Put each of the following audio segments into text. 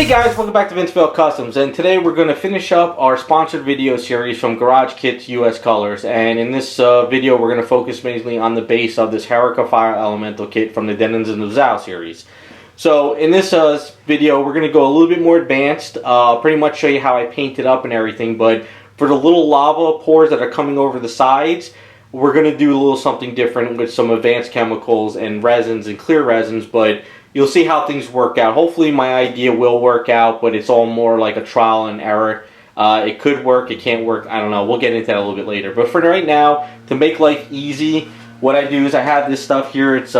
Hey guys, welcome back to Vinceville Customs, and today we're going to finish up our sponsored video series from Garage Kits US Colors. And in this video we're going to focus mainly on the base of this Hariqa Fire Elemental Kit from the Denons and the Zhao series. So in this video we're going to go a little bit more advanced, pretty much show you how I paint it up and everything, but for the little lava pours that are coming over the sides, we're going to do a little something different with some advanced chemicals and resins and clear resins, but you'll see how things work out. Hopefully my idea will work out, but it's all more like a trial and error. It could work, it can't work, I don't know. We'll get into that a little bit later. But for right now, to make life easy, what I do is I have this stuff here. It's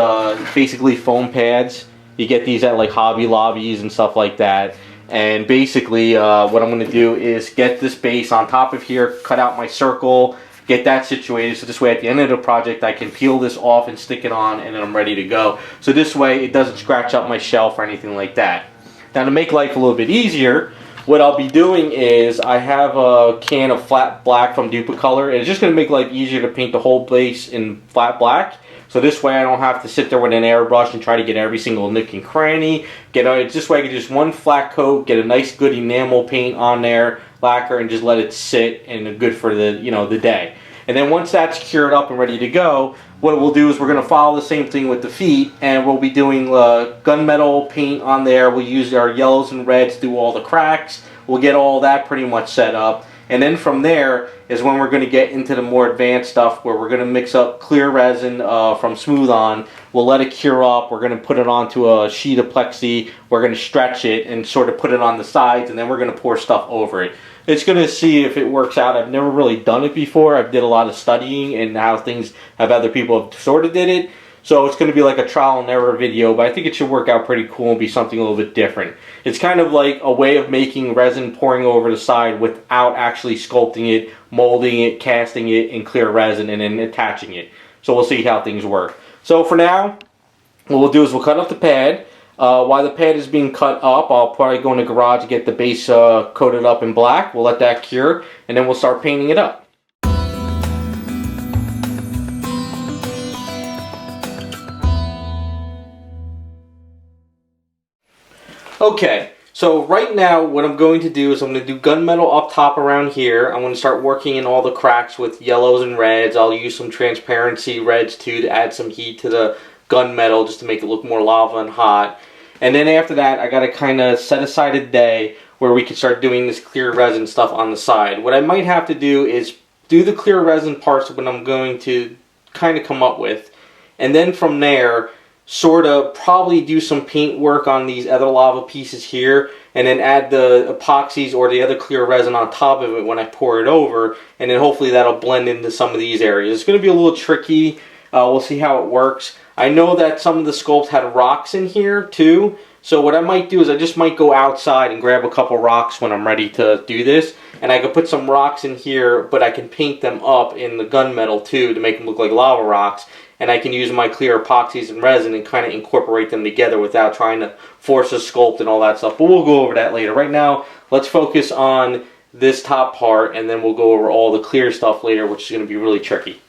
basically foam pads. You get these at like Hobby Lobbies and stuff like that. And basically what I'm going to do is get this base on top of here, cut out my circle, get that situated, so this way at the end of the project I can peel this off and stick it on and then I'm ready to go. So this way it doesn't scratch up my shelf or anything like that. Now to make life a little bit easier, what I'll be doing is I have a can of flat black from Duplicolor, and it's just going to make life easier to paint the whole base in flat black. So this way I don't have to sit there with an airbrush and try to get every single nook and cranny. This way I can just one flat coat, get a nice good enamel paint on there, lacquer, and just let it sit and good for the the day. And then once that's cured up and ready to go, what we'll do is we're going to follow the same thing with the feet, and we'll be doing gunmetal paint on there. We'll use our yellows and reds to do all the cracks. We'll get all that pretty much set up. And then from there is when we're going to get into the more advanced stuff, where we're going to mix up clear resin from Smooth On. We'll let it cure up. We're going to put it onto a sheet of plexi. We're going to stretch it and sort of put it on the sides, and then we're going to pour stuff over it. It's going to see if it works out. I've never really done it before. I've did a lot of studying and how things have other people have sort of did it. So it's going to be like a trial and error video, but I think it should work out pretty cool and be something a little bit different. It's kind of like a way of making resin pouring over the side without actually sculpting it, molding it, casting it in clear resin, and then attaching it. So we'll see how things work. So for now, what we'll do is we'll cut up the pad. While the pad is being cut up, I'll probably go in the garage to get the base coated up in black. We'll let that cure, and then we'll start painting it up. Okay, so right now what I'm going to do is I'm going to do gunmetal up top around here. I'm going to start working in all the cracks with yellows and reds. I'll use some transparency reds too to add some heat to the gunmetal just to make it look more lava and hot. And then after that I got to kind of set aside a day where we can start doing this clear resin stuff on the side. What I might have to do is do the clear resin parts when I'm going to kind of come up with, and then from there sort of probably do some paint work on these other lava pieces here, and then add the epoxies or the other clear resin on top of it when I pour it over, and then hopefully that'll blend into some of these areas. It's going to be a little tricky. We'll see how it works. I know that some of the sculpts had rocks in here too, so what I might do is I just might go outside and grab a couple rocks when I'm ready to do this, and I could put some rocks in here, but I can paint them up in the gunmetal too to make them look like lava rocks, and I can use my clear epoxies and resin and kind of incorporate them together without trying to force a sculpt and all that stuff, but we'll go over that later. Right now, let's focus on this top part, and then we'll go over all the clear stuff later, which is going to be really tricky.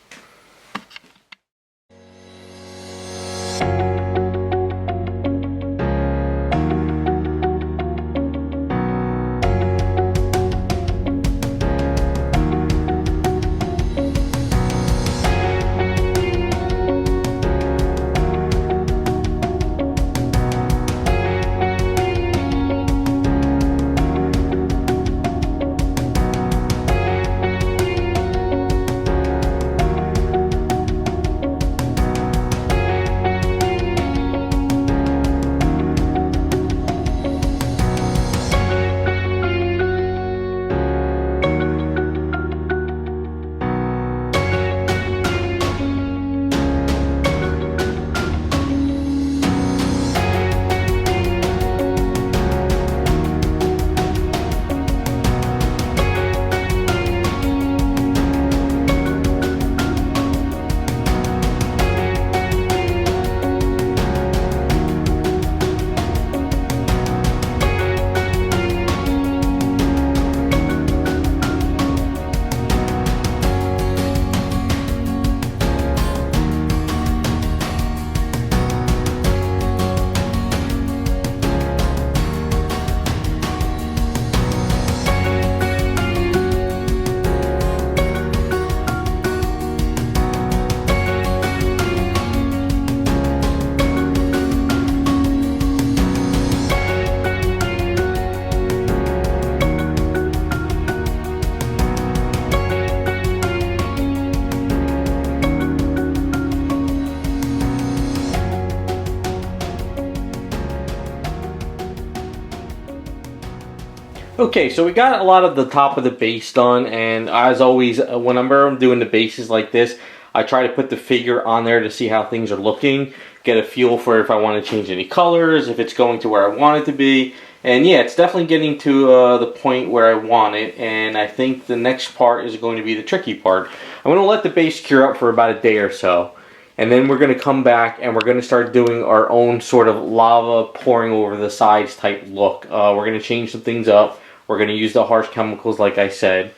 Okay, so we got a lot of the top of the base done, and as always, whenever I'm doing the bases like this, I try to put the figure on there to see how things are looking, get a feel for if I want to change any colors, if it's going to where I want it to be, and yeah, it's definitely getting to the point where I want it, and I think the next part is going to be the tricky part. I'm going to let the base cure up for about a day or so, and then we're going to come back and we're going to start doing our own sort of lava pouring over the sides type look. We're going to change some things up. We're going to use the harsh chemicals like I said.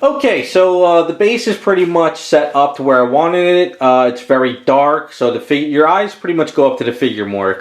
Okay, so the base is pretty much set up to where I wanted it. It's very dark, so your eyes pretty much go up to the figure more.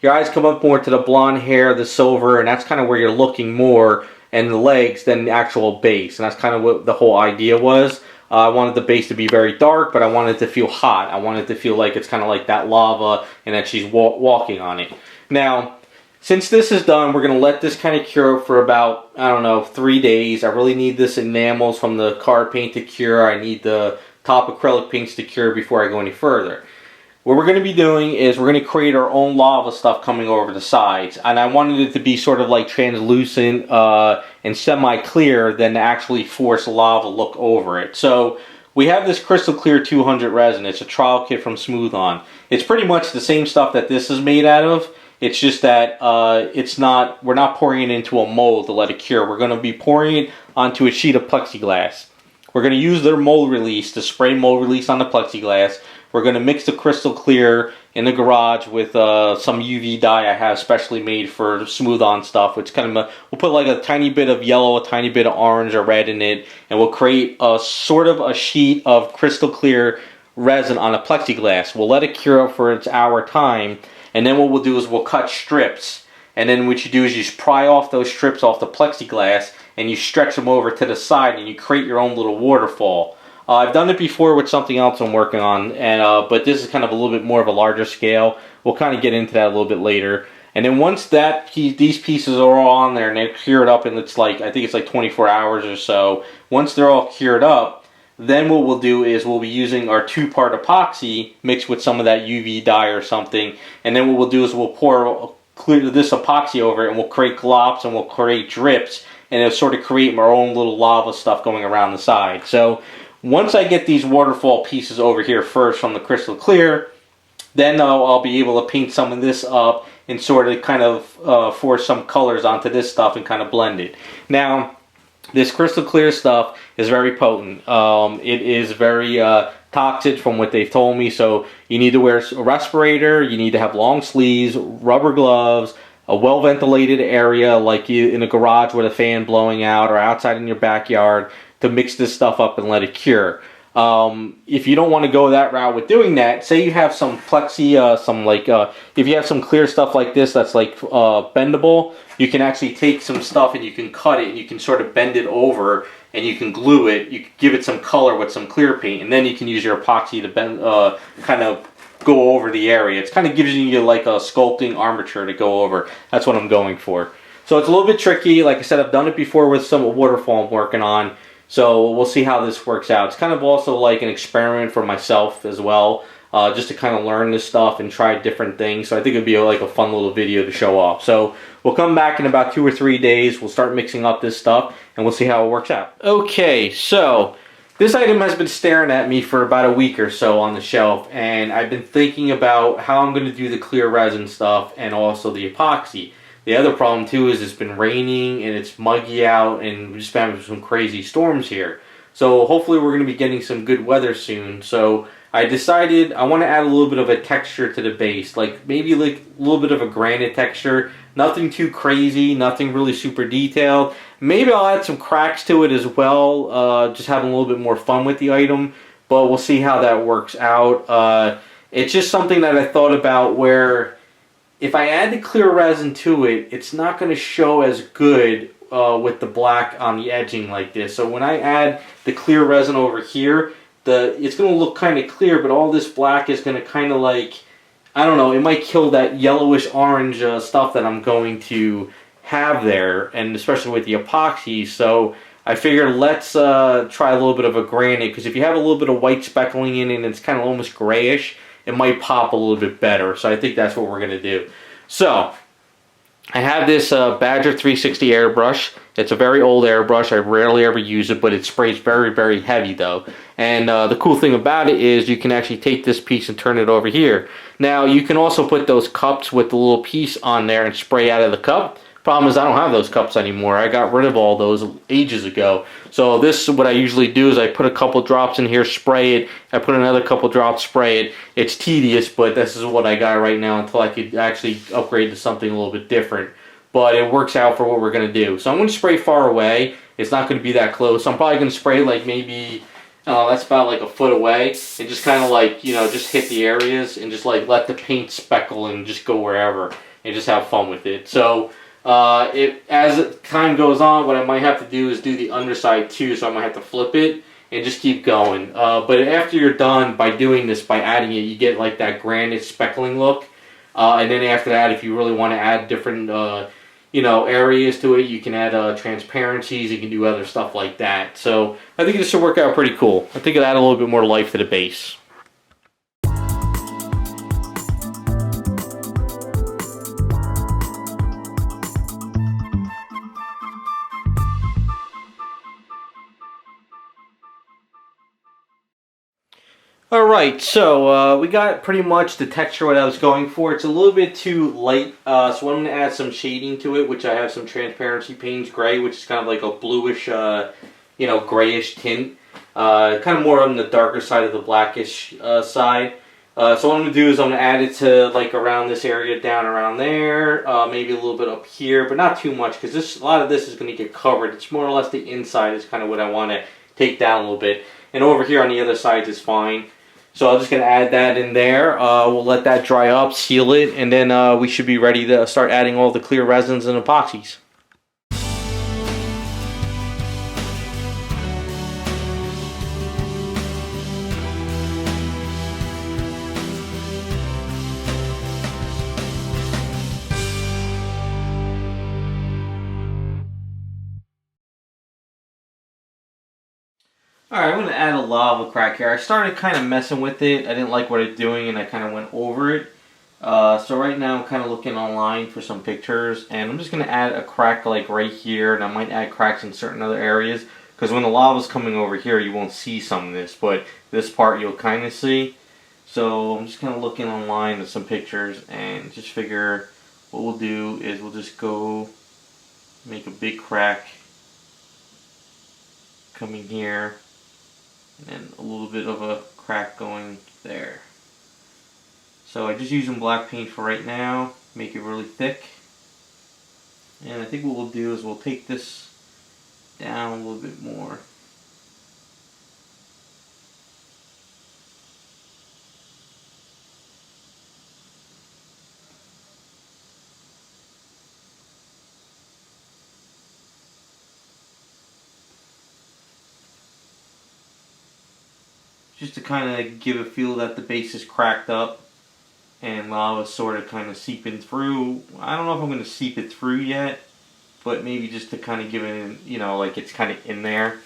Your eyes come up more to the blonde hair, the silver, and that's kind of where you're looking more, and the legs than the actual base. And that's kind of what the whole idea was. I wanted the base to be very dark, but I wanted it to feel hot. I wanted it to feel like it's kind of like that lava and that she's walking on it. Now, since this is done, we're going to let this kind of cure for about, I don't know, 3 days. I really need this enamels from the car paint to cure. I need the top acrylic paints to cure before I go any further. What we're going to be doing is we're going to create our own lava stuff coming over the sides. And I wanted it to be sort of like translucent and semi-clear than to actually force lava look over it. So we have this Crystal Clear 200 resin. It's a trial kit from Smooth On. It's pretty much the same stuff that this is made out of. It's just that we're not pouring it into a mold to let it cure. We're going to be pouring it onto a sheet of plexiglass. We're going to use their mold release to spray mold release on the plexiglass. We're going to mix the Crystal Clear in the garage with some UV dye I have specially made for Smooth On stuff. It's kind of we'll put like a tiny bit of yellow, a tiny bit of orange or red in it, and we'll create a sort of a sheet of Crystal Clear resin on a plexiglass. We'll let it cure up for its hour time. And then what we'll do is we'll cut strips, and then what you do is you just pry off those strips off the plexiglass and you stretch them over to the side and you create your own little waterfall. I've done it before with something else I'm working on, and but this is kind of a little bit more of a larger scale. We'll kind of get into that a little bit later. And then once these pieces are all on there and they're cured up, and it's like, I think it's like 24 hours or so, once they're all cured up, then what we'll do is we'll be using our 2-part epoxy mixed with some of that UV dye or something, and then what we'll do is we'll clear this epoxy over it, and we'll create glops and we'll create drips, and it'll sort of create our own little lava stuff going around the side. So once I get these waterfall pieces over here first from the Crystal Clear, then I'll be able to paint some of this up and sort of kind of force some colors onto this stuff and kind of blend it. Now, this Crystal Clear stuff is very potent. It is very toxic from what they've told me, so you need to wear a respirator, you need to have long sleeves, rubber gloves, a well-ventilated area like in a garage with a fan blowing out or outside in your backyard to mix this stuff up and let it cure. If you don't want to go that route with doing that, say you have some plexi, if you have some clear stuff like this that's like bendable, you can actually take some stuff and you can cut it and you can sort of bend it over and you can glue it. You can give it some color with some clear paint, and then you can use your epoxy to bend, kind of go over the area. It kind of gives you like a sculpting armature to go over. That's what I'm going for. So it's a little bit tricky. Like I said, I've done it before with some waterfall I'm working on. So we'll see how this works out. It's kind of also like an experiment for myself as well, just to kind of learn this stuff and try different things. So I think it'd be like a fun little video to show off. So we'll come back in about 2 or 3 days. We'll start mixing up this stuff and we'll see how it works out. Okay, so this item has been staring at me for about a week or so on the shelf, and I've been thinking about how I'm going to do the clear resin stuff and also the epoxy. The other problem too is it's been raining and it's muggy out, and we've just been having some crazy storms here. So hopefully we're going to be getting some good weather soon. So I decided I want to add a little bit of a texture to the base, like maybe like a little bit of a granite texture. Nothing too crazy, nothing really super detailed. Maybe I'll add some cracks to it as well, just having a little bit more fun with the item, but we'll see how that works out. It's just something that I thought about where if I add the clear resin to it, it's not going to show as good with the black on the edging like this. So when I add the clear resin over here, it's going to look kind of clear, but all this black is going to kind of like, I don't know, it might kill that yellowish orange stuff that I'm going to have there, and especially with the epoxy. So I figured let's try a little bit of a granite, because if you have a little bit of white speckling in it and it's kind of almost grayish, it might pop a little bit better. So I think that's what we're going to do. So I have this Badger 360 airbrush. It's a very old airbrush. I rarely ever use it, but it sprays very, very heavy though. And the cool thing about it is you can actually take this piece and turn it over here. Now you can also put those cups with the little piece on there and spray out of the cup. Problem is I don't have those cups anymore. I got rid of all those ages ago. So this, what I usually do is I put a couple drops in here, spray it. I put another couple drops, spray it. It's tedious, but this is what I got right now until I could actually upgrade to something a little bit different. But it works out for what we're going to do. So I'm going to spray far away. It's not going to be that close. I'm probably going to spray like maybe, that's about like a foot away. And just kind of like, just hit the areas and just like let the paint speckle and just go wherever. And just have fun with it. So as time goes on, what I might have to do is do the underside too. So I might have to flip it and just keep going. But after you're done by doing this, by adding it, you get like that granite speckling look. And then after that, if you really want to add different areas to it, you can add transparencies, you can do other stuff like that. So I think this should work out pretty cool. I think it'll add a little bit more life to the base. Alright, so we got pretty much the texture what I was going for. It's a little bit too light, so I'm going to add some shading to it, which I have some transparency Payne's Gray, which is kind of like a bluish, grayish tint. Kind of more on the darker side of the blackish side. So what I'm going to do is I'm going to add it to like around this area, down around there, maybe a little bit up here, but not too much because a lot of this is going to get covered. It's more or less the inside is kind of what I want to take down a little bit. And over here on the other sides is fine. So I'm just going to add that in there. We'll let that dry up, seal it, and then we should be ready to start adding all the clear resins and epoxies. Alright, I'm going to add a lava crack here. I started kind of messing with it. I didn't like what it's doing and I kind of went over it. So right now I'm kind of looking online for some pictures and I'm just going to add a crack like right here, and I might add cracks in certain other areas because when the lava's coming over here you won't see some of this, but this part you'll kind of see. So I'm just kind of looking online at some pictures and just figure what we'll do is we'll just go make a big crack coming here. And then a little bit of a crack going there. So I'm just using black paint for right now, make it really thick. And I think what we'll do is we'll take this down a little bit more. Just to kind of give a feel that the base is cracked up and lava sort of kind of seeping through. I don't know if I'm going to seep it through yet, but maybe just to kind of give it, like it's kind of in there.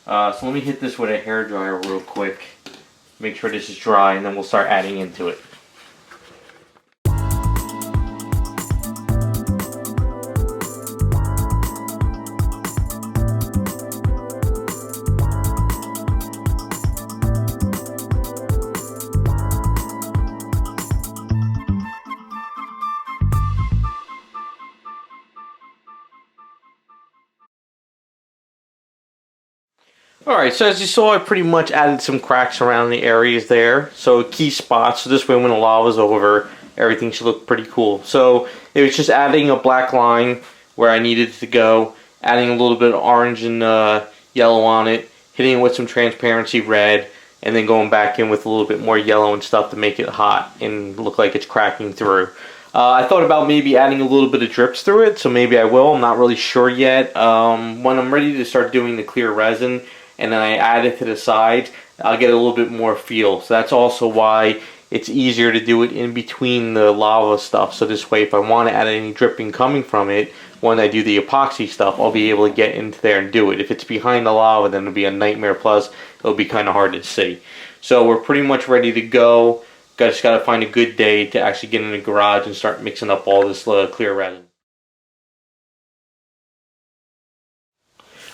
So let me hit this with a hairdryer real quick. Make sure this is dry, and then we'll start adding into it. Alright, so as you saw, I pretty much added some cracks around the areas there. So key spots, so this way when the lava's over, everything should look pretty cool. So it was just adding a black line where I needed to go, adding a little bit of orange and yellow on it, hitting it with some transparency red, and then going back in with a little bit more yellow and stuff to make it hot and look like it's cracking through. I thought about maybe adding a little bit of drips through it, so maybe I will. I'm not really sure yet. When I'm ready to start doing the clear resin, and then I add it to the sides, I'll get a little bit more feel. So that's also why it's easier to do it in between the lava stuff. So this way, if I want to add any dripping coming from it, when I do the epoxy stuff, I'll be able to get into there and do it. If it's behind the lava, then it'll be a nightmare. Plus, it'll be kind of hard to see. So we're pretty much ready to go. Just got to find a good day to actually get in the garage and start mixing up all this clear resin.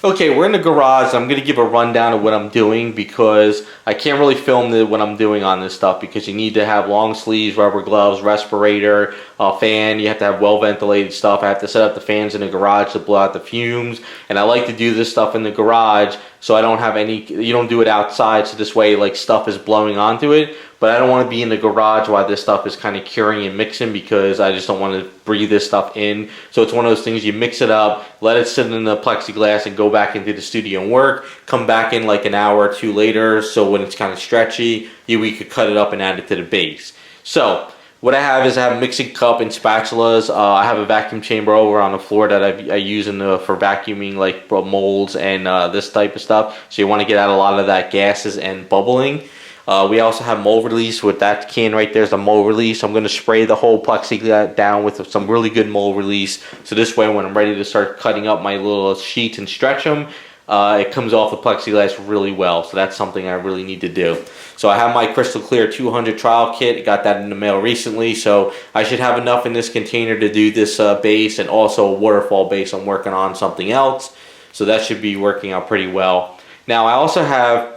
Okay, we're in the garage. I'm going to give a rundown of what I'm doing because I can't really film what I'm doing on this stuff because you need to have long sleeves, rubber gloves, respirator, fan. You have to have well ventilated stuff. I have to set up the fans in the garage to blow out the fumes. And I like to do this stuff in the garage so I don't have any, you don't do it outside, so this way like stuff is blowing onto it. But I don't want to be in the garage while this stuff is kind of curing and mixing because I just don't want to breathe this stuff in. So it's one of those things, you mix it up, let it sit in the plexiglass and go back into the studio and work. Come back in like an hour or two later, so when it's kind of stretchy, we could cut it up and add it to the base. So what I have is I have a mixing cup and spatulas. I have a vacuum chamber over on the floor that I use for vacuuming like molds and this type of stuff. So you want to get out a lot of that gases and bubbling. We also have mold release. With that can right there is a mold release. I'm going to spray the whole plexiglass down with some really good mold release. So this way when I'm ready to start cutting up my little sheets and stretch them, it comes off the plexiglass really well. So that's something I really need to do. So I have my Crystal Clear 200 trial kit. Got that in the mail recently. So I should have enough in this container to do this base and also a waterfall base. I'm working on something else. So that should be working out pretty well. Now I also have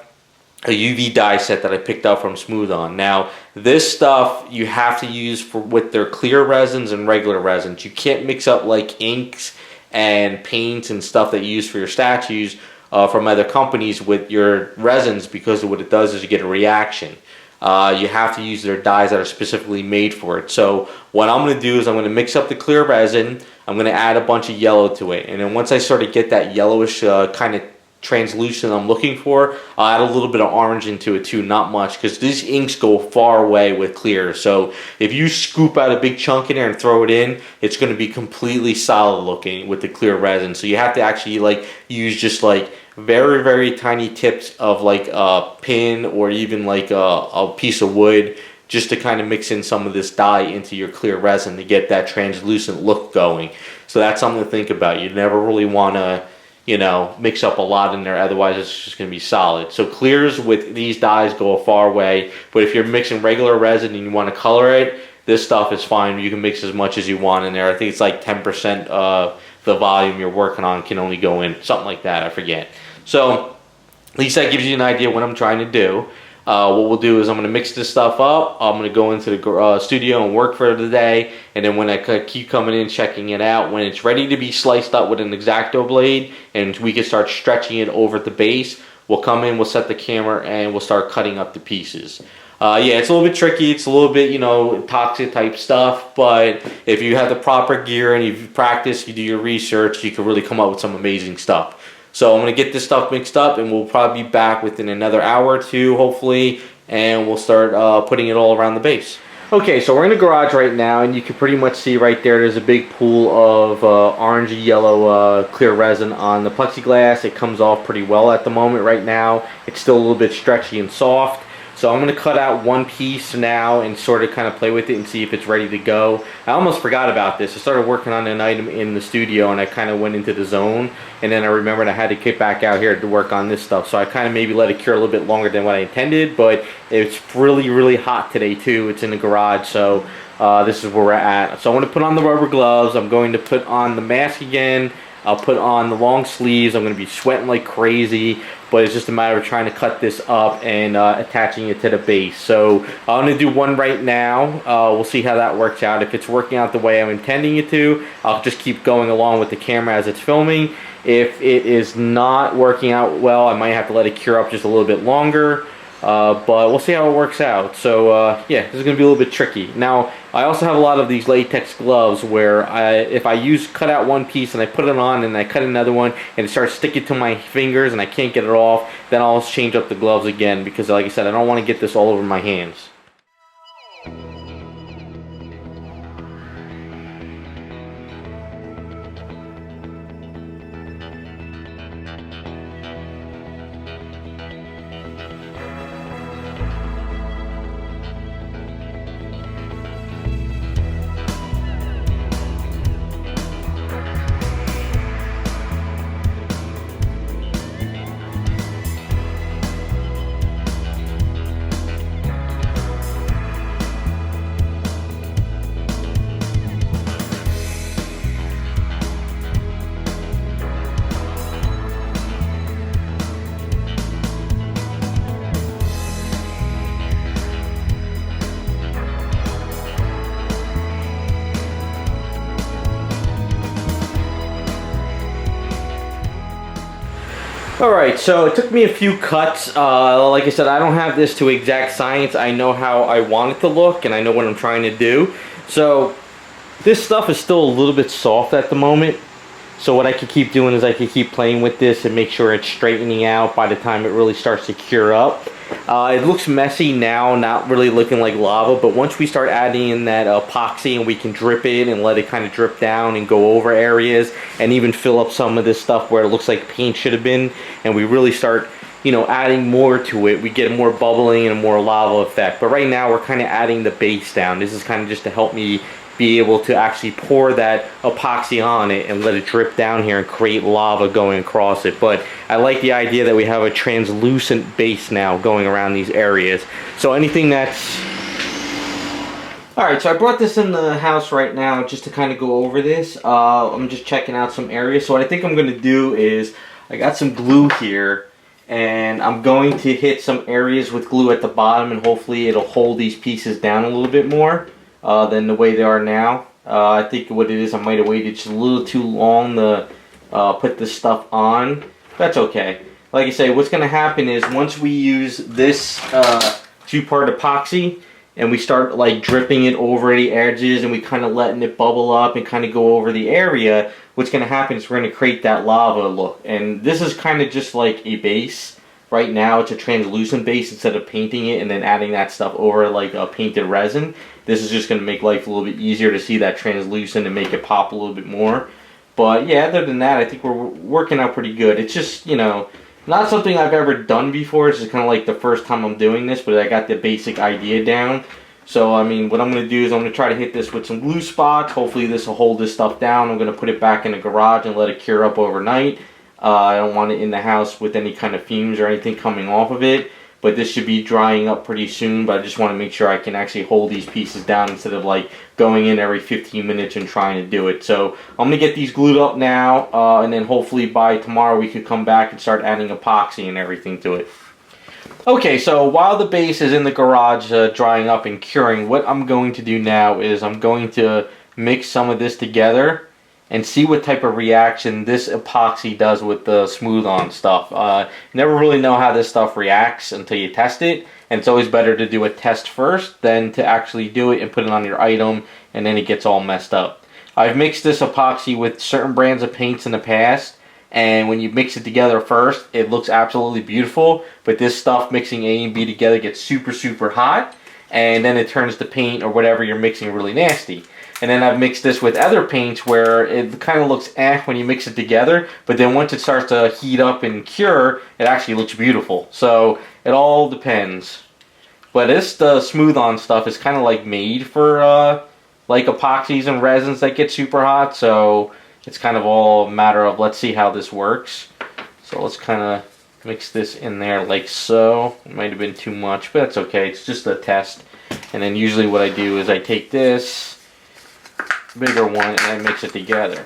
a UV dye set that I picked up from Smooth On. Now this stuff you have to use with their clear resins and regular resins. You can't mix up like inks and paints and stuff that you use for your statues from other companies with your resins, because what it does is you get a reaction. You have to use their dyes that are specifically made for it. So what I'm going to do is I'm going to mix up the clear resin. I'm going to add a bunch of yellow to it, and then once I sort of get that yellowish kind of translucent I'm looking for, I'll add a little bit of orange into it too, not much, because these inks go far away with clear. So if you scoop out a big chunk in there and throw it in, it's going to be completely solid looking with the clear resin. So you have to actually like use just like very, very tiny tips of like a pin or even like a piece of wood, just to kind of mix in some of this dye into your clear resin to get that translucent look going. So that's something to think about. You never really want to, you know, mix up a lot in there, otherwise it's just going to be solid. So clears with these dyes go a far way, but if you're mixing regular resin and you want to color it, this stuff is fine. You can mix as much as you want in there. I think it's like 10% of the volume you're working on can only go in, something like that, I forget. So at least that gives you an idea of what I'm trying to do. What we'll do is I'm going to mix this stuff up. I'm going to go into the studio and work for the day. And then when I keep coming in, checking it out, when it's ready to be sliced up with an X-Acto blade and we can start stretching it over the base, we'll come in, we'll set the camera, and we'll start cutting up the pieces. Yeah, it's a little bit tricky. It's a little bit, you know, toxic type stuff. But if you have the proper gear and you practice, you do your research, you can really come up with some amazing stuff. So I'm going to get this stuff mixed up, and we'll probably be back within another hour or two, hopefully, and we'll start putting it all around the base. Okay, so we're in the garage right now, and you can pretty much see right there's a big pool of orangey yellow clear resin on the plexiglass. It comes off pretty well at the moment right now. It's still a little bit stretchy and soft. So I'm going to cut out one piece now and sort of kind of play with it and see if it's ready to go. I almost forgot about this. I started working on an item in the studio and I kind of went into the zone, and then I remembered I had to get back out here to work on this stuff. So I kind of maybe let it cure a little bit longer than what I intended, but it's really, really hot today too. It's in the garage, so this is where we're at. So I'm going to put on the rubber gloves. I'm going to put on the mask again. I'll put on the long sleeves. I'm going to be sweating like crazy, but it's just a matter of trying to cut this up and attaching it to the base. So I'm going to do one right now. We'll see how that works out. If it's working out the way I'm intending it to, I'll just keep going along with the camera as it's filming. If it is not working out well, I might have to let it cure up just a little bit longer. But we'll see how it works out. So yeah, this is going to be a little bit tricky. Now, I also have a lot of these latex gloves where if I cut out one piece and I put it on and I cut another one and it starts sticking to my fingers and I can't get it off, then I'll change up the gloves again, because like I said, I don't want to get this all over my hands. Alright, so it took me a few cuts. Like I said, I don't have this to exact science. I know how I want it to look, and I know what I'm trying to do. So, this stuff is still a little bit soft at the moment. So what I could keep doing is I could keep playing with this and make sure it's straightening out by the time it really starts to cure up. It looks messy now, not really looking like lava, but once we start adding in that epoxy and we can drip it and let it kind of drip down and go over areas and even fill up some of this stuff where it looks like paint should have been, and we really start, you know, adding more to it, we get more bubbling and a more lava effect. But right now we're kind of adding the base down. This is kind of just to help me be able to actually pour that epoxy on it and let it drip down here and create lava going across it. But I like the idea that we have a translucent base now going around these areas. So anything that's... Alright, so I brought this in the house right now just to kind of go over this. I'm just checking out some areas. So what I think I'm going to do is, I got some glue here, and I'm going to hit some areas with glue at the bottom, and hopefully it'll hold these pieces down a little bit more than the way they are now. I think what it is, I might have waited just a little too long to put this stuff on. That's okay. Like I say, what's going to happen is once we use this two-part epoxy and we start like dripping it over the edges and we kind of letting it bubble up and kind of go over the area, what's going to happen is we're going to create that lava look. And this is kind of just like a base. Right now it's a translucent base instead of painting it and then adding that stuff over like a painted resin. This is just going to make life a little bit easier to see that translucent and make it pop a little bit more. But yeah, other than that, I think we're working out pretty good. It's just, you know, not something I've ever done before. It's just kind of like the first time I'm doing this, but I got the basic idea down. So, I mean, what I'm going to do is I'm going to try to hit this with some glue spots. Hopefully this will hold this stuff down. I'm going to put it back in the garage and let it cure up overnight. I don't want it in the house with any kind of fumes or anything coming off of it. But this should be drying up pretty soon. But I just want to make sure I can actually hold these pieces down instead of like going in every 15 minutes and trying to do it. So I'm going to get these glued up now. And then hopefully by tomorrow we could come back and start adding epoxy and everything to it. Okay, so while the base is in the garage drying up and curing, what I'm going to do now is I'm going to mix some of this together and see what type of reaction this epoxy does with the smooth on stuff. You never really know how this stuff reacts until you test it, and it's always better to do a test first than to actually do it and put it on your item and then it gets all messed up. I've mixed this epoxy with certain brands of paints in the past, and when you mix it together first, it looks absolutely beautiful, but this stuff mixing A and B together gets super hot, and then it turns the paint or whatever you're mixing really nasty. And then I've mixed this with other paints where it kind of looks when you mix it together, but then once it starts to heat up and cure, it actually looks beautiful. So it all depends. But the smooth on stuff is kind of like made for like epoxies and resins that get super hot. So it's kind of all a matter of let's see how this works. So let's kind of mix this in there like so. It might have been too much, but that's okay. It's just a test. And then usually what I do is I take this bigger one and I mix it together.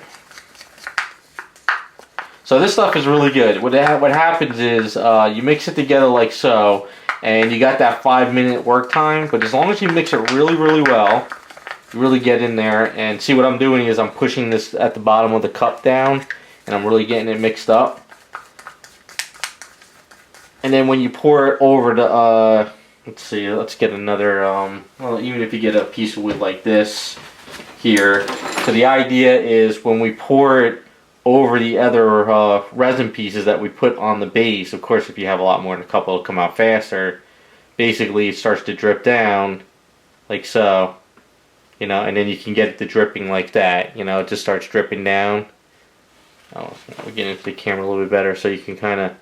So this stuff is really good. What happens is you mix it together like so, and you got that 5-minute work time, but as long as you mix it really well, you really get in there. And see, what I'm doing is I'm pushing this at the bottom of the cup down and I'm really getting it mixed up. And then when you pour it over the let's see, let's get another well, even if you get a piece of wood like this here. So the idea is when we pour it over the other resin pieces that we put on the base, of course if you have a lot more than a couple, it'll come out faster. Basically it starts to drip down like so, you know, and then you can get it to dripping like that, you know, it just starts dripping down. Oh, we'll get into the camera a little bit better so you can kind of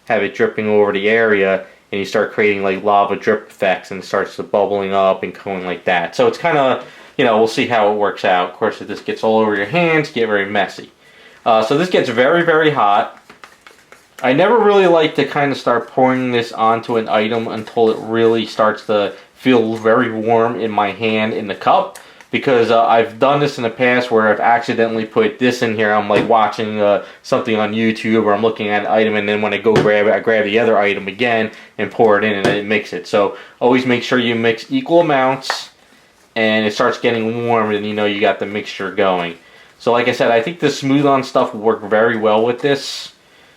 have it dripping over the area, and you start creating like lava drip effects and it starts to bubbling up and going like that. So it's kind of, you know, we'll see how it works out. Of course, if this gets all over your hands, get very messy. So this gets very hot. I never really like to kind of start pouring this onto an item until it really starts to feel very warm in my hand in the cup, because I've done this in the past where I've accidentally put this in here. I'm like watching something on YouTube, or I'm looking at an item, and then when I go grab it, I grab the other item again and pour it in and then mix it. So always make sure you mix equal amounts and it starts getting warm and you know you got the mixture going. So like I said, I think the smooth on stuff will work very well with this.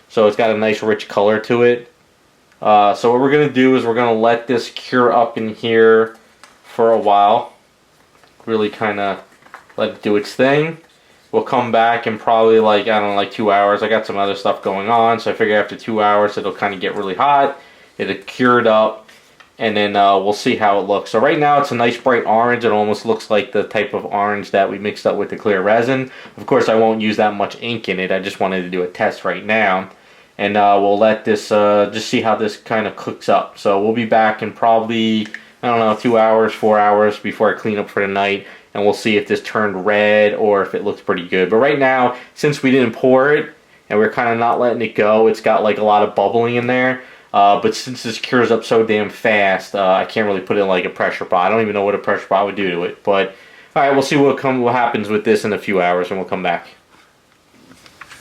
so it's got a nice rich color to it. So what we're going to do is we're going to let this cure up in here for a while. Really kind of let it do its thing. We'll come back in probably like, I don't know, like 2 hours. I got some other stuff going on, so I figure after 2 hours it'll kind of get really hot. It'll cure it up, and then we'll see how it looks. So right now it's a nice bright orange. It almost looks like the type of orange that we mixed up with the clear resin. Of course, I won't use that much ink in it. I just wanted to do a test right now. And we'll let this, just see how this kind of cooks up. So we'll be back in probably, I don't know, 2 hours, 4 hours before I clean up for the night. And we'll see if this turned red or if it looks pretty good. But right now, since we didn't pour it and we're kind of not letting it go, it's got like a lot of bubbling in there. But since this cures up so damn fast, I can't really put it in like a pressure pot. I don't even know what a pressure pot would do to it. But all right, we'll see what happens with this in a few hours, and we'll come back.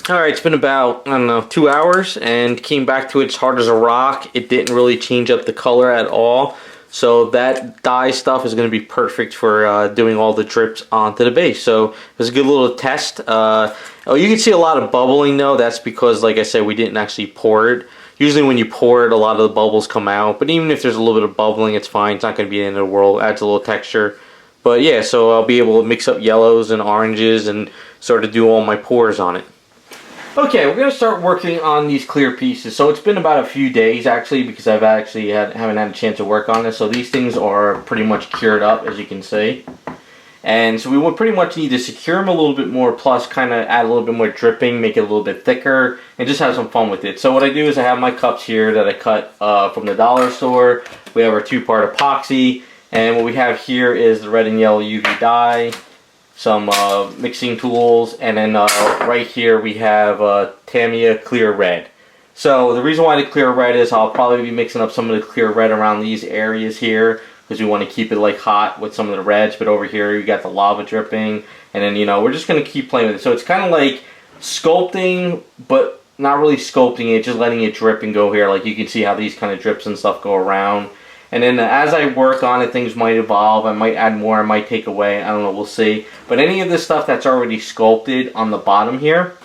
All right, it's been about, I don't know, 2 hours, and came back to it as hard as a rock. It didn't really change up the color at all. So that dye stuff is going to be perfect for doing all the drips onto the base. So it was a good little test. Oh, you can see a lot of bubbling though. That's because, like I said, we didn't actually pour it. Usually when you pour it, a lot of the bubbles come out. But even if there's a little bit of bubbling, it's fine. It's not going to be the end of the world. Adds a little texture. But yeah, so I'll be able to mix up yellows and oranges and sort of do all my pours on it. Okay, we're going to start working on these clear pieces. So it's been about a few days actually, because I've actually haven't had a chance to work on this. So these things are pretty much cured up, as you can see. And so we will pretty much need to secure them a little bit more, plus kind of add a little bit more dripping, make it a little bit thicker, and just have some fun with it. So what I do is I have my cups here that I cut from the dollar store. We have our 2-part epoxy, and what we have here is the red and yellow UV dye, some mixing tools, and then right here we have Tamiya clear red. So the reason why the clear red is I'll probably be mixing up some of the clear red around these areas here, because we want to keep it like hot with some of the reds. But over here you got the lava dripping, and then, you know, we're just going to keep playing with it. So it's kind of like sculpting, but not really sculpting it, just letting it drip and go here. Like you can see how these kind of drips and stuff go around. And then as I work on it, things might evolve. I might add more, I might take away. I don't know, we'll see. But any of this stuff that's already sculpted on the bottom here,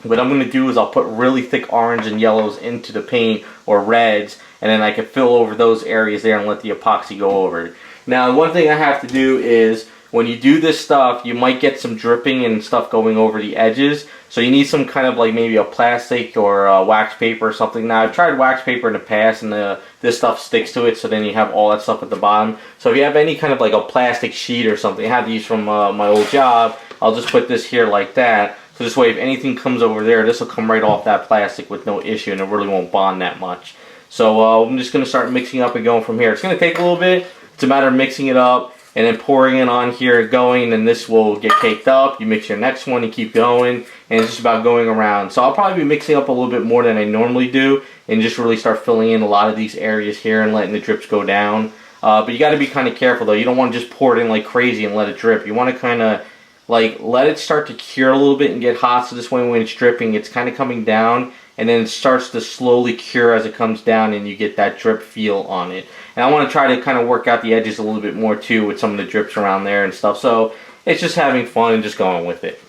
what I'm going to do is I'll put really thick orange and yellows into the paint, or reds, and then I can fill over those areas there and let the epoxy go over it. Now, one thing I have to do is, when you do this stuff, you might get some dripping and stuff going over the edges. So you need some kind of like maybe a plastic or a wax paper or something. Now, I've tried wax paper in the past, and this stuff sticks to it, so then you have all that stuff at the bottom. So if you have any kind of like a plastic sheet or something, I have these from my old job, I'll just put this here like that. So this way, if anything comes over there, this will come right off that plastic with no issue, and it really won't bond that much. So I'm just going to start mixing up and going from here. It's going to take a little bit. It's a matter of mixing it up and then pouring it on here and going, and this will get caked up. You mix your next one, you keep going, and it's just about going around. So I'll probably be mixing up a little bit more than I normally do, and just really start filling in a lot of these areas here and letting the drips go down. But you got to be kind of careful though. You don't want to just pour it in like crazy and let it drip. You want to kind of like let it start to cure a little bit and get hot, so this way when it's dripping, it's kind of coming down, and then it starts to slowly cure as it comes down, and you get that drip feel on it. And I want to try to kind of work out the edges a little bit more too with some of the drips around there and stuff. So it's just having fun and just going with it.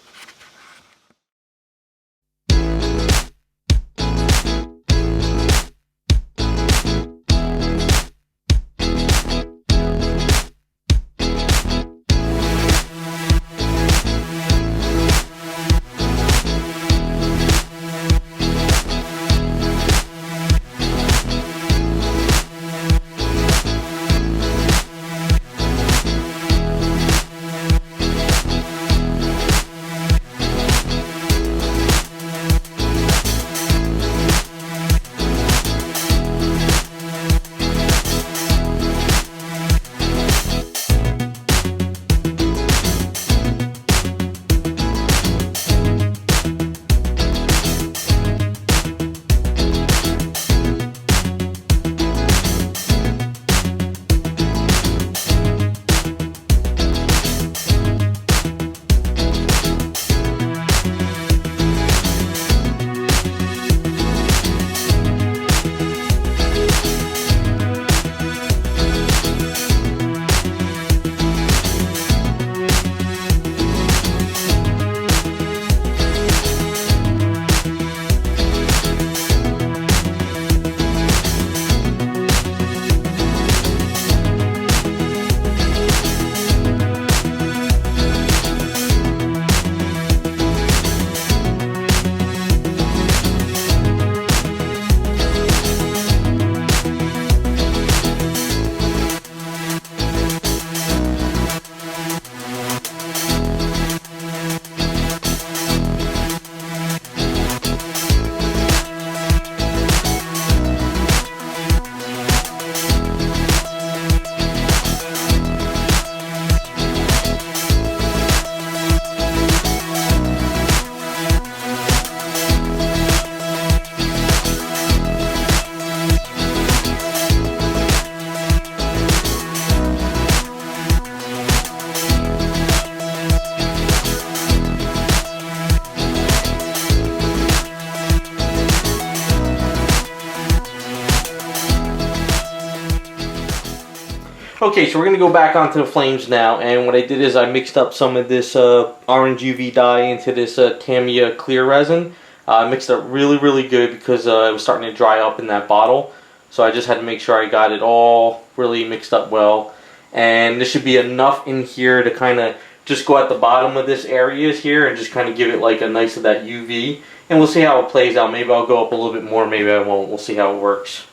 Okay, so we're going to go back onto the flames now, and what I did is I mixed up some of this orange UV dye into this Tamiya clear resin. I mixed it up really good because it was starting to dry up in that bottle. So I just had to make sure I got it all really mixed up well. And this should be enough in here to kind of just go at the bottom of this areas here and just kind of give it like a nice of that UV. And we'll see how it plays out. Maybe I'll go up a little bit more, maybe I won't. We'll see how it works.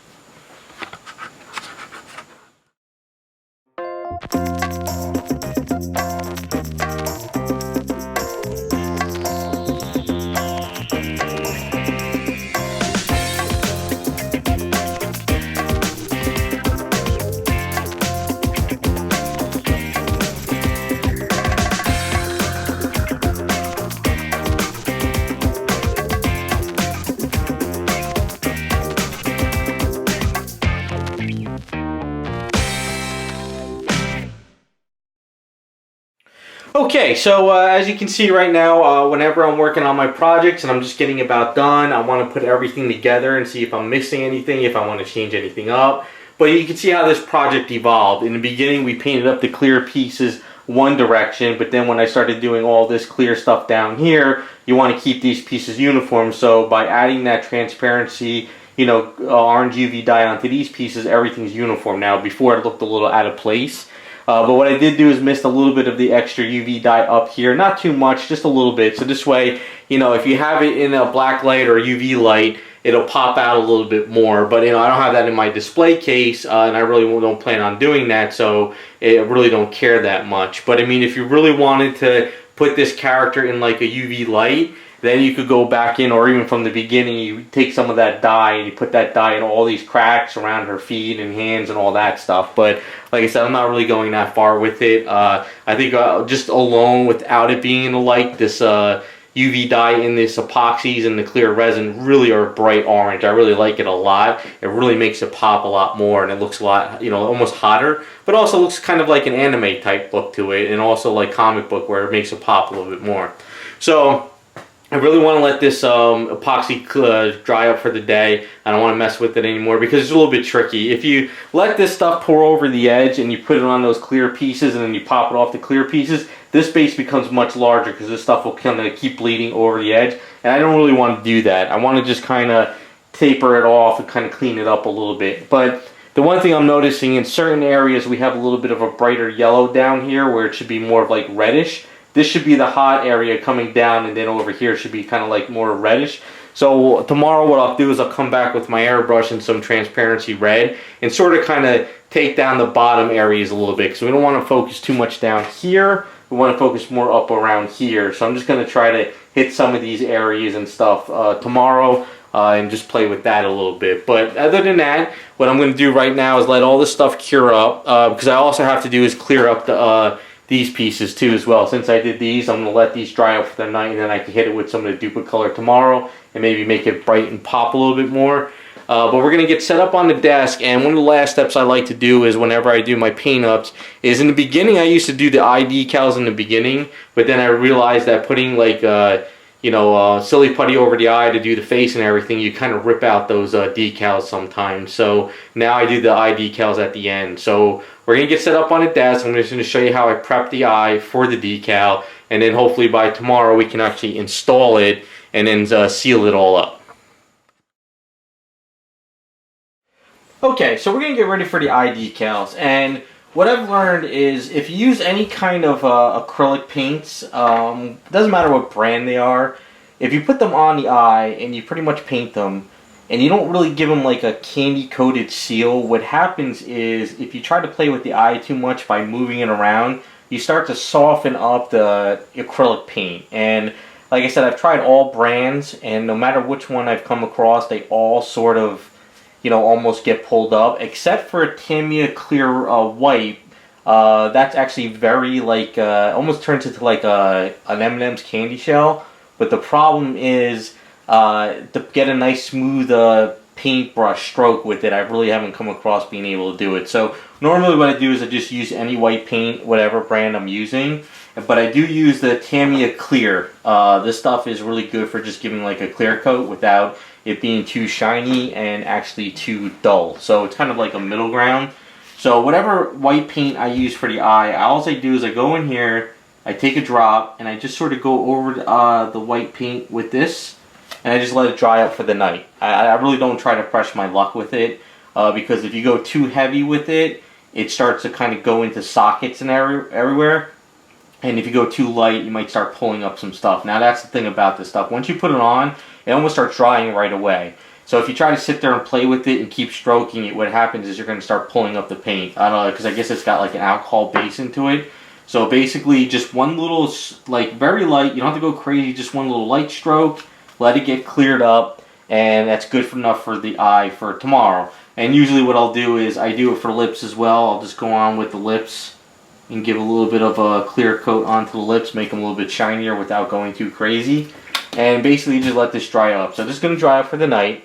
Okay, so as you can see right now, whenever I'm working on my projects and I'm just getting about done, I want to put everything together and see if I'm missing anything, if I want to change anything up. But you can see how this project evolved. In the beginning, we painted up the clear pieces one direction, but then when I started doing all this clear stuff down here, you want to keep these pieces uniform. So by adding that transparency, you know, orange UV dye onto these pieces, everything's uniform now. Before it looked a little out of place. But what I did do is mist a little bit of the extra UV dye up here. Not too much, just a little bit. So this way, you know, if you have it in a black light or UV light, it'll pop out a little bit more. But, you know, I don't have that in my display case, and I really don't plan on doing that, so I really don't care that much. But, I mean, if you really wanted to put this character in, like, a UV light, then you could go back in, or even from the beginning, you take some of that dye and you put that dye in all these cracks around her feet and hands and all that stuff. But like I said, I'm not really going that far with it. I think just alone, without it being in the light, this UV dye in this epoxies and the clear resin really are bright orange. I really like it a lot. It really makes it pop a lot more, and it looks a lot, you know, almost hotter, but also looks kind of like an anime type look to it, and also like comic book where it makes it pop a little bit more. So I really want to let this epoxy dry up for the day. I don't want to mess with it anymore because it's a little bit tricky. If you let this stuff pour over the edge and you put it on those clear pieces and then you pop it off the clear pieces, this base becomes much larger because this stuff will kind of keep bleeding over the edge. And I don't really want to do that. I want to just kind of taper it off and kind of clean it up a little bit. But the one thing I'm noticing, in certain areas we have a little bit of a brighter yellow down here where it should be more of like reddish. This should be the hot area coming down, and then over here should be kind of like more reddish. So tomorrow what I'll do is I'll come back with my airbrush and some transparency red and sort of kind of take down the bottom areas a little bit, because we don't want to focus too much down here. We want to focus more up around here. So I'm just going to try to hit some of these areas and stuff tomorrow and just play with that a little bit. But other than that, what I'm going to do right now is let all this stuff cure up, because I also have to do is clear up the these pieces too as well. Since I did these, I'm going to let these dry up for the night, and then I can hit it with some of the duplicate color tomorrow and maybe make it bright and pop a little bit more. But we're going to get set up on the desk, and one of the last steps I like to do is whenever I do my paint ups is, in the beginning I used to do the eye decals in the beginning, but then I realized that putting like you know, silly putty over the eye to do the face and everything, you kind of rip out those decals sometimes. So now I do the eye decals at the end. So we're going to get set up on a desk. I'm just going to show you how I prep the eye for the decal, and then hopefully by tomorrow we can actually install it and then seal it all up. Okay, so we're going to get ready for the eye decals, and what I've learned is if you use any kind of acrylic paints, doesn't matter what brand they are, if you put them on the eye and you pretty much paint them and you don't really give them like a candy coated seal, what happens is if you try to play with the eye too much by moving it around, you start to soften up the acrylic paint. And like I said, I've tried all brands, and no matter which one I've come across, they all sort of, you know, almost get pulled up, except for a Tamiya clear WIP. That's actually very like almost turns into like an M&M's candy shell. But the problem is to get a nice smooth paintbrush stroke with it, I really haven't come across being able to do it. So normally what I do is I just use any white paint, whatever brand I'm using. But I do use the Tamiya Clear. This stuff is really good for just giving like a clear coat without it being too shiny and actually too dull. So it's kind of like a middle ground. So whatever white paint I use for the eye, all I do is I go in here, I take a drop, and I just sort of go over the white paint with this, and I just let it dry up for the night. I really don't try to press my luck with it, because if you go too heavy with it, it starts to kind of go into sockets and everywhere. And if you go too light, you might start pulling up some stuff. Now that's the thing about this stuff. Once you put it on, it almost starts drying right away. So if you try to sit there and play with it and keep stroking it, what happens is you're going to start pulling up the paint. I don't know, because I guess it's got like an alcohol base into it. So basically just one little, like very light, you don't have to go crazy, just one little light stroke, let it get cleared up, and that's good enough for the eye for tomorrow. And usually what I'll do is I do it for lips as well. I'll just go on with the lips and give a little bit of a clear coat onto the lips, make them a little bit shinier without going too crazy. And basically just let this dry up. So this is going to dry up for the night.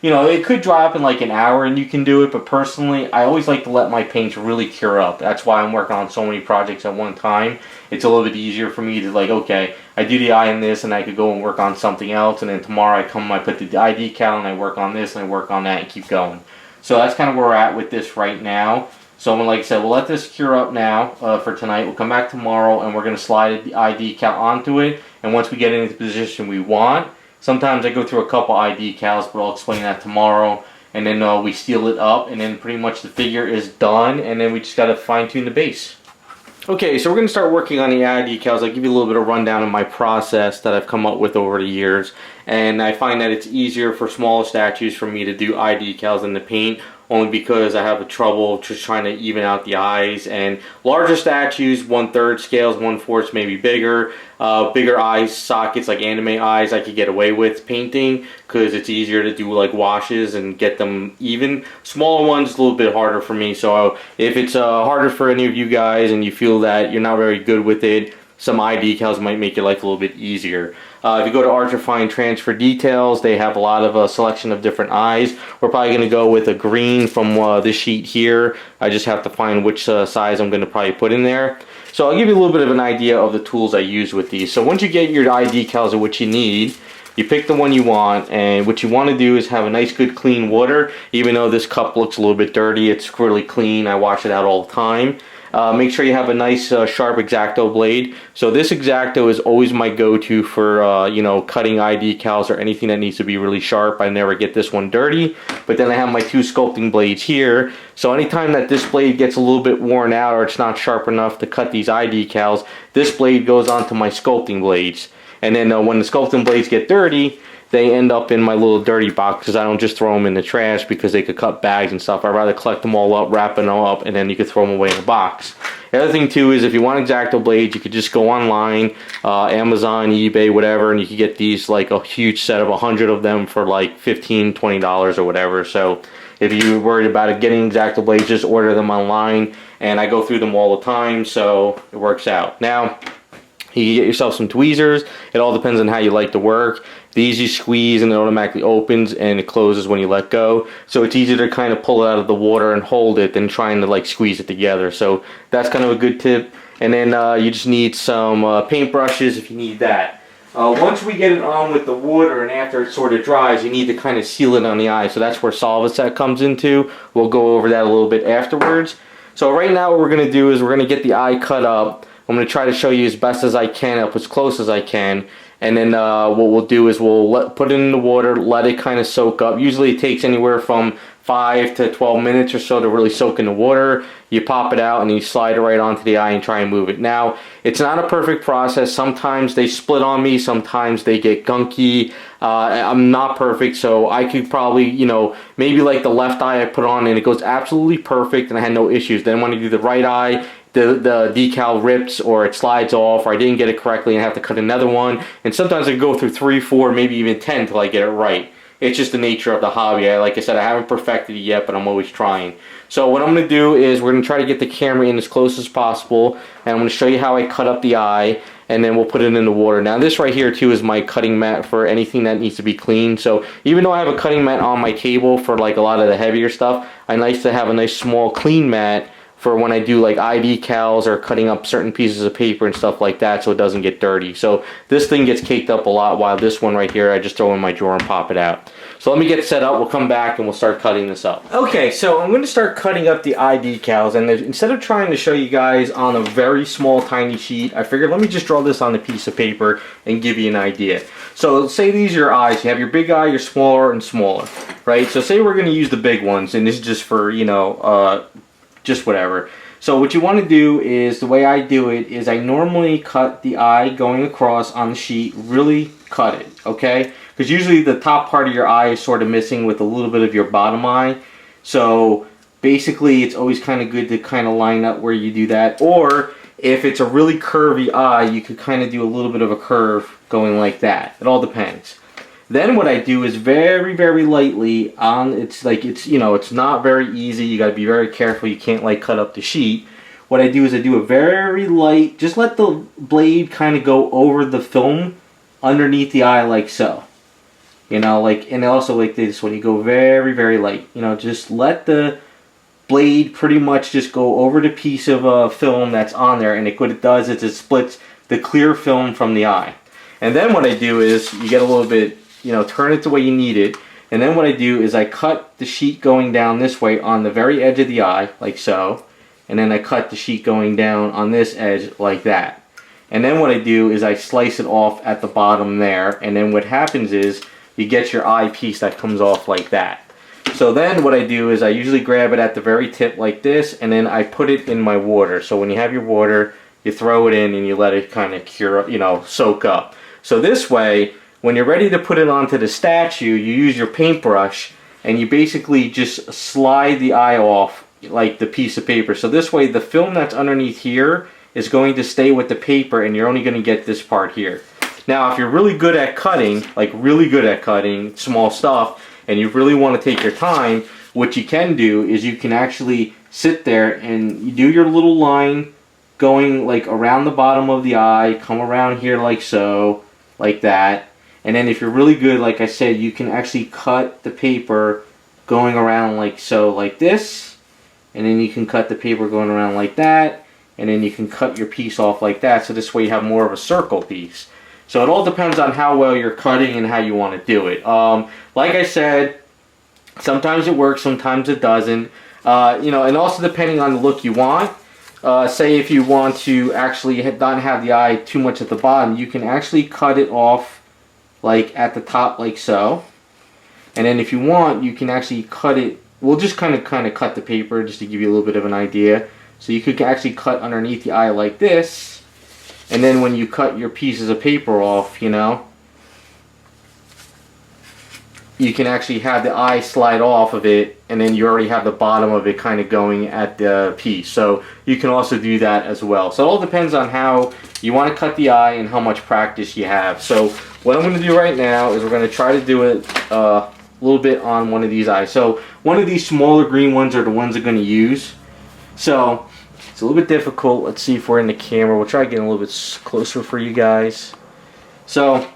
You know, it could dry up in like an hour and you can do it, but personally, I always like to let my paints really cure up. That's why I'm working on so many projects at one time. It's a little bit easier for me to like, okay, I do the eye in this and I could go and work on something else, and then tomorrow I put the eye decal and I work on this and I work on that and keep going. So that's kind of where we're at with this right now. So like I said, we'll let this cure up now for tonight. We'll come back tomorrow and we're going to slide the eye decal onto it. And once we get it into the position we want, sometimes I go through a couple eye decals, but I'll explain that tomorrow. And then we seal it up, and then pretty much the figure is done, and then we just got to fine tune the base. Okay, so we're going to start working on the eye decals. I'll give you a little bit of rundown of my process that I've come up with over the years. And I find that it's easier for smaller statues for me to do eye decals than the paint, only because I have a trouble just trying to even out the eyes. And larger statues, 1/3 scales, 1/4 maybe bigger. Bigger eyes sockets like anime eyes I could get away with painting because it's easier to do like washes and get them even. Smaller ones a little bit harder for me, so if it's harder for any of you guys and you feel that you're not very good with it, some eye decals might make your life a little bit easier. If you go to Artifine Transfer Details, they have a lot of a selection of different eyes. We're probably going to go with a green from this sheet here. I just have to find which size I'm going to probably put in there. So I'll give you a little bit of an idea of the tools I use with these. So once you get your eye decals of what you need, you pick the one you want, and what you want to do is have a nice good clean water. Even though this cup looks a little bit dirty, it's really clean. I wash it out all the time. Make sure you have a nice sharp X-Acto blade. So this X-Acto is always my go-to for you know, cutting eye decals or anything that needs to be really sharp. I never get this one dirty. But then I have my two sculpting blades here. So anytime that this blade gets a little bit worn out or it's not sharp enough to cut these eye decals, this blade goes onto my sculpting blades. And then when the sculpting blades get dirty, they end up in my little dirty box because I don't just throw them in the trash because they could cut bags and stuff. I'd rather collect them all up, wrap them up, and then you could throw them away in a box. The other thing too is if you want X-Acto blades, you could just go online, Amazon, eBay, whatever, and you could get these like a huge set of 100 of them for like $15, $20 or whatever. So if you're worried about getting X-Acto blades, just order them online, and I go through them all the time, so it works out. Now, you can get yourself some tweezers. It all depends on how you like to work. These you squeeze and it automatically opens and it closes when you let go. So it's easier to kind of pull it out of the water and hold it than trying to like squeeze it together. So that's kind of a good tip. And then you just need some paint brushes if you need that. Once we get it on with the water and after it sort of dries, you need to kind of seal it on the eye. So that's where Solvaset comes into. We'll go over that a little bit afterwards. So right now what we're going to do is we're going to get the eye cut up. I'm going to try to show you as best as I can, up as close as I can. And then what we'll do is we'll put it in the water, let it kind of soak up. Usually it takes anywhere from 5 to 12 minutes or so to really soak in the water. You pop it out and you slide it right onto the eye and try and move it. Now, it's not a perfect process. Sometimes they split on me. Sometimes they get gunky. I'm not perfect, so I could probably, you know, maybe like the left eye I put on and it goes absolutely perfect and I had no issues. Then when I do the right eye, the decal rips or it slides off, or I didn't get it correctly and I have to cut another one. And sometimes I go through 3, 4, maybe even 10 till I get it right. It's just the nature of the hobby. Like I said, I haven't perfected it yet, but I'm always trying. So what I'm going to do is we're going to try to get the camera in as close as possible, and I'm going to show you how I cut up the eye, and then we'll put it in the water. Now this right here too is my cutting mat for anything that needs to be cleaned. So even though I have a cutting mat on my table for like a lot of the heavier stuff, I like to have a nice small clean mat for when I do like eye decals or cutting up certain pieces of paper and stuff like that, so it doesn't get dirty. So this thing gets caked up a lot, while this one right here I just throw in my drawer and pop it out. So let me get set up, we'll come back and we'll start cutting this up. Okay, so I'm going to start cutting up the eye decals, and instead of trying to show you guys on a very small tiny sheet, I figured let me just draw this on a piece of paper and give you an idea. So say these are your eyes, you have your big eye, your smaller and smaller, right? So say we're going to use the big ones, and this is just for, you know, just whatever. So what you want to do is, the way I do it is I normally cut the eye going across on the sheet, really cut it, okay? Because usually the top part of your eye is sort of missing with a little bit of your bottom eye. So basically it's always kind of good to kind of line up where you do that. Or if it's a really curvy eye, you could kind of do a little bit of a curve going like that. It all depends. Then what I do is very, very lightly on, it's you know, it's not very easy. You got to be very careful. You can't like cut up the sheet. What I do is I do a very light, just let the blade kind of go over the film underneath the eye like so. You know, like, and also like this, when you go very, very light, you know, just let the blade pretty much just go over the piece of film that's on there, and what it does is it splits the clear film from the eye. And then what I do is, you get a little bit, you know, turn it the way you need it, and then what I do is I cut the sheet going down this way on the very edge of the eye, like so, and then I cut the sheet going down on this edge like that. And then what I do is I slice it off at the bottom there, and then what happens is, you get your eye piece that comes off like that. So then what I do is I usually grab it at the very tip like this, and then I put it in my water. So when you have your water, you throw it in and you let it kind of cure, you know, soak up. So this way, when you're ready to put it onto the statue, you use your paintbrush and you basically just slide the eye off like the piece of paper. So this way the film that's underneath here is going to stay with the paper, and you're only going to get this part here. Now, if you're really good at cutting, like really good at cutting small stuff, and you really want to take your time, what you can do is you can actually sit there and you do your little line going like around the bottom of the eye, come around here like so, like that. And then if you're really good, like I said, you can actually cut the paper going around like so, like this. And then you can cut the paper going around like that. And then you can cut your piece off like that. So this way you have more of a circle piece. So it all depends on how well you're cutting and how you want to do it. Like I said, sometimes it works, sometimes it doesn't. You know, and also depending on the look you want. Say if you want to actually not have the eye too much at the bottom, you can actually cut it off like at the top like so. And then if you want, you can actually cut it. We'll just kind of cut the paper just to give you a little bit of an idea. So you could actually cut underneath the eye like this. And then when you cut your pieces of paper off, you know, you can actually have the eye slide off of it, and then you already have the bottom of it kind of going at the piece. So you can also do that as well. So it all depends on how you want to cut the eye and how much practice you have. So what I'm going to do right now is we're going to try to do it a little bit on one of these eyes. So one of these smaller green ones are the ones I'm going to use. So it's a little bit difficult. Let's see if we're in the camera. We'll try getting a little bit closer for you guys. So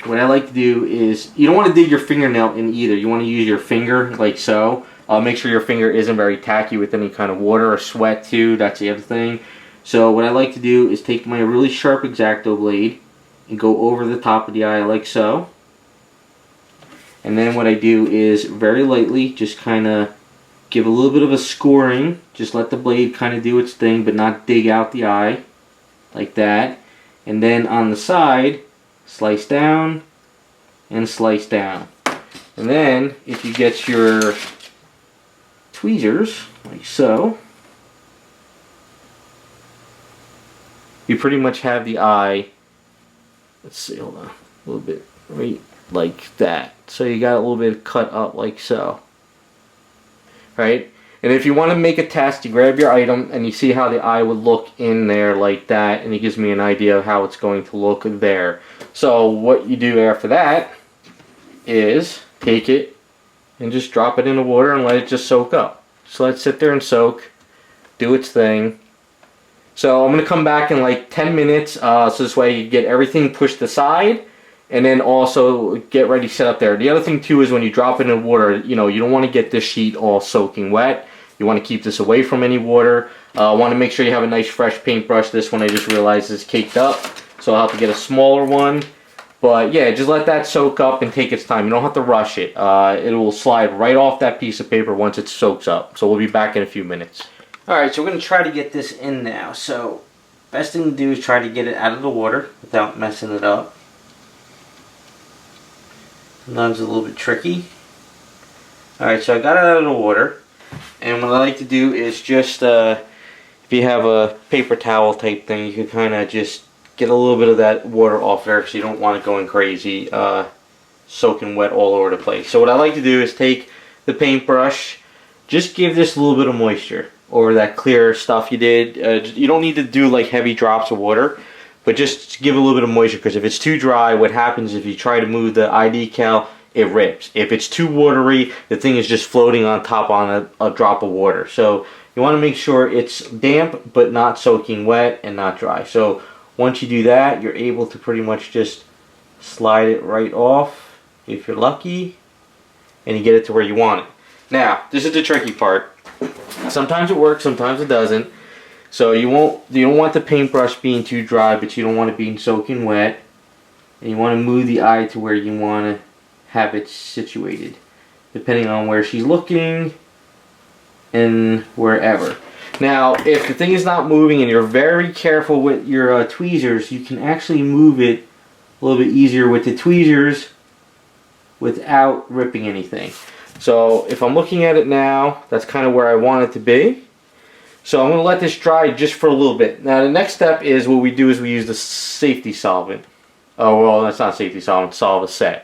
what I like to do is, you don't want to dig your fingernail in either. You want to use your finger like so. Make sure your finger isn't very tacky with any kind of water or sweat too. That's the other thing. So what I like to do is take my really sharp X-Acto blade and go over the top of the eye like so. And then what I do is very lightly just kind of give a little bit of a scoring. Just let the blade kind of do its thing, but not dig out the eye like that. And then on the side, slice down and slice down. And then if you get your tweezers like so, you pretty much have the eye, let's see, hold on, a little bit right like that. So you got a little bit cut up like so. Right? And if you want to make a test, you grab your item and you see how the eye would look in there like that, and it gives me an idea of how it's going to look there. So what you do after that is take it and just drop it in the water and let it just soak up. Just let it sit there and soak, do its thing. So I'm going to come back in like 10 minutes, so this way you get everything pushed aside, and then also get ready set up there. The other thing too is when you drop it in water, you know, you don't want to get this sheet all soaking wet. You want to keep this away from any water. Want to make sure you have a nice fresh paintbrush. This one I just realized is caked up, so I'll have to get a smaller one. But yeah, just let that soak up and take its time. You don't have to rush it. It will slide right off that piece of paper once it soaks up. So we'll be back in a few minutes. Alright, so we're going to try to get this in now. So best thing to do is try to get it out of the water without messing it up. Sometimes it's a little bit tricky. Alright, so I got it out of the water. And what I like to do is just, if you have a paper towel type thing, you can kind of just get a little bit of that water off there because you don't want it going crazy, soaking wet all over the place. So what I like to do is take the paintbrush, just give this a little bit of moisture over that clear stuff you did. You don't need to do like heavy drops of water, but just give a little bit of moisture, because if it's too dry, what happens if you try to move the eye decal, it rips. If it's too watery, the thing is just floating on top on a drop of water. So you want to make sure it's damp but not soaking wet and not dry. So once you do that, you're able to pretty much just slide it right off if you're lucky, and you get it to where you want it. Now, this is the tricky part. Sometimes it works, sometimes it doesn't. So you don't want the paintbrush being too dry, but you don't want it being soaking wet. And you want to move the eye to where you want to have it situated, depending on where she's looking and wherever. Now, if the thing is not moving and you're very careful with your tweezers, you can actually move it a little bit easier with the tweezers without ripping anything. So if I'm looking at it now, that's kind of where I want it to be. So I'm going to let this dry just for a little bit. Now the next step is what we do is we use the safety solvent. Oh, well, that's not safety solvent, Solvaset.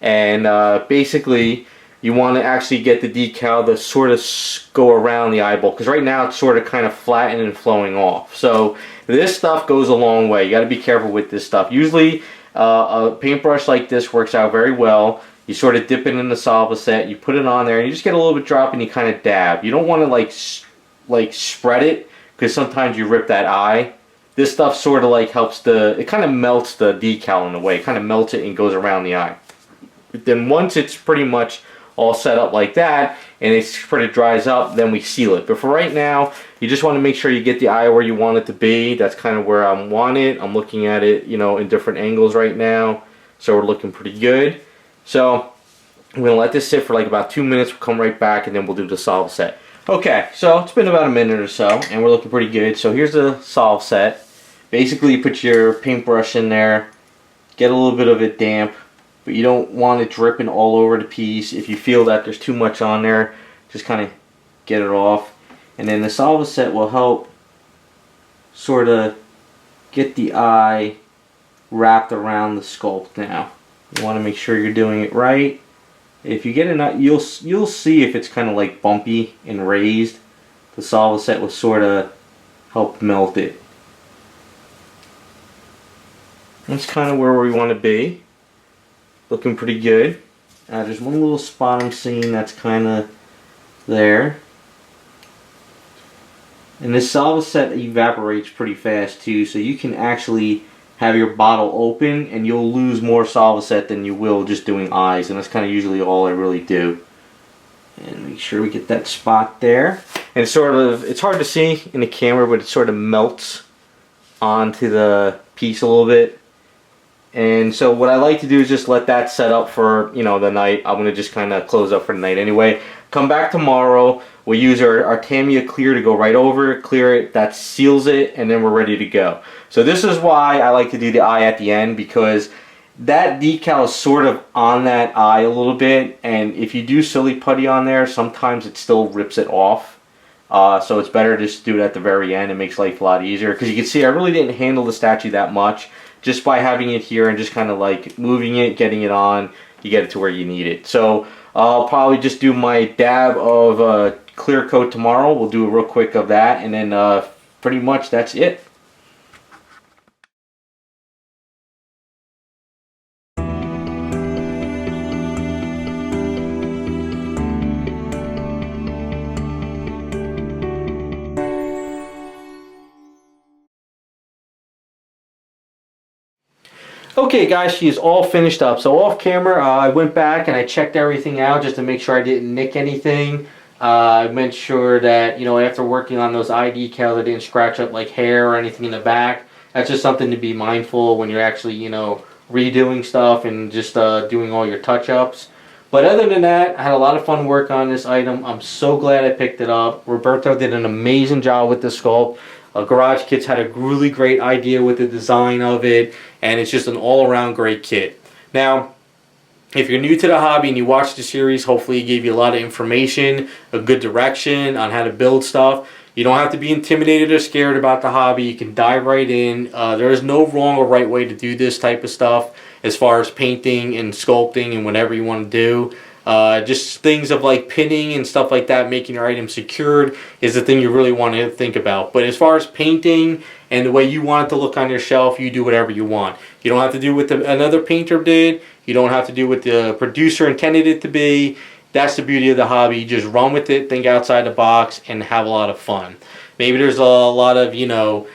And basically, you want to actually get the decal to sort of go around the eyeball, because right now it's sort of kind of flattened and flowing off. So this stuff goes a long way. You got to be careful with this stuff. Usually a paintbrush like this works out very well. You sort of dip it in the Solvaset, you put it on there, and you just get a little bit drop and you kind of dab. You don't want to like spread it, because sometimes you rip that eye. This stuff sort of like helps it kind of melts the decal in a way. It kind of melts it and goes around the eye. But then once it's pretty much all set up like that and it sort of dries up, then we seal it. But for right now, you just want to make sure you get the eye where you want it to be. That's kind of where I want it. I'm looking at it, you know, in different angles right now, so we're looking pretty good. So I'm going to let this sit for like about 2 minutes. We'll come right back and then we'll do the Solvaset. Okay, so it's been about a minute or so and we're looking pretty good. So here's the Solvaset. Basically you put your paintbrush in there, get a little bit of it damp, but you don't want it dripping all over the piece. If you feel that there's too much on there, just kind of get it off. And then the Solvaset will help sort of get the eye wrapped around the sculpt now. You want to make sure you're doing it right. If you get it, you'll see if it's kind of like bumpy and raised. The Solvaset will sort of help melt it. That's kind of where we want to be. Looking pretty good. There's one little spot I'm seeing that's kind of there. And this Solvaset evaporates pretty fast too, so you can actually have your bottle open and you'll lose more Solvaset than you will just doing eyes, and that's kind of usually all I really do. And make sure we get that spot there. And it's hard to see in the camera, but it sort of melts onto the piece a little bit. And so what I like to do is just let that set up for, you know, the night. I'm going to just kind of close up for the night anyway. Come back tomorrow. We'll use our Tamiya clear to go right over it, clear it, that seals it, and then we're ready to go. So this is why I like to do the eye at the end, because that decal is sort of on that eye a little bit, and if you do silly putty on there, sometimes it still rips it off. So it's better to just do it at the very end. It makes life a lot easier, because you can see I really didn't handle the statue that much. Just by having it here and just kind of like moving it, getting it on, you get it to where you need it. So I'll probably just do my dab of clear coat tomorrow. We'll do a real quick of that, and then pretty much that's it. Okay guys, she is all finished up. So off camera, I went back and I checked everything out just to make sure I didn't nick anything. I made sure that, you know, after working on those eye decals, I didn't scratch up like hair or anything in the back. That's just something to be mindful when you're actually, you know, redoing stuff and just doing all your touch-ups. But other than that, I had a lot of fun working on this item. I'm so glad I picked it up. Roberto did an amazing job with the sculpt. Garage Kits had a really great idea with the design of it, and it's just an all-around great kit. Now, if you're new to the hobby and you watch the series, hopefully it gave you a lot of information, a good direction on how to build stuff. You don't have to be intimidated or scared about the hobby. You can dive right in. There is no wrong or right way to do this type of stuff as far as painting and sculpting and whatever you want to do. Just things of like pinning and stuff like that, making your item secured, is the thing you really want to think about. But as far as painting and the way you want it to look on your shelf, you do whatever you want. You don't have to do what another painter did. You don't have to do what the producer intended it to be. That's the beauty of the hobby. You just run with it, think outside the box, and have a lot of fun. Maybe there's a lot of, you know,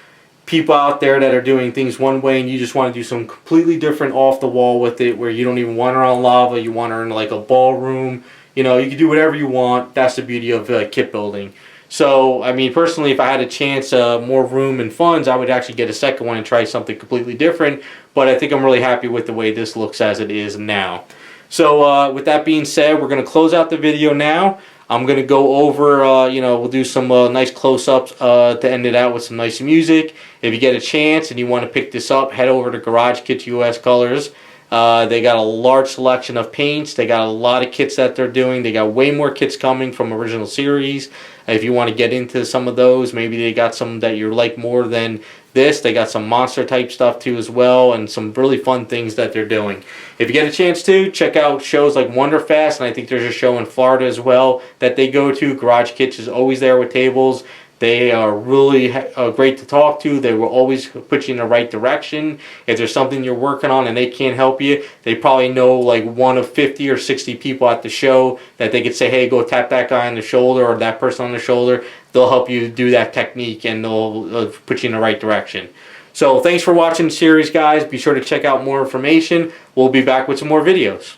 people out there that are doing things one way and you just want to do some completely different off the wall with it, where you don't even want her on lava, you want her in like a ballroom. You know, you can do whatever you want. That's the beauty of kit building. So, I mean, personally, if I had a chance, more room and funds, I would actually get a second one and try something completely different. But I think I'm really happy with the way this looks as it is now. So, with that being said, we're going to close out the video now. I'm going to go over, you know, we'll do some nice close-ups to end it out with some nice music. If you get a chance and you want to pick this up, head over to Garage Kits US Colors. They got a large selection of paints. They got a lot of kits that they're doing. They got way more kits coming from original series. If you want to get into some of those, maybe they got some that you like more than this. They got some monster type stuff too as well, and some really fun things that they're doing. If you get a chance to, check out shows like Wonderfest, and I think there's a show in Florida as well that they go to. Garage Kits is always there with tables. They are really great to talk to. They will always put you in the right direction. If there's something you're working on and they can't help you, they probably know like one of 50 or 60 people at the show that they could say, hey, go tap that guy on the shoulder or that person on the shoulder. They'll help you do that technique and they'll put you in the right direction. So thanks for watching the series, guys. Be sure to check out more information. We'll be back with some more videos.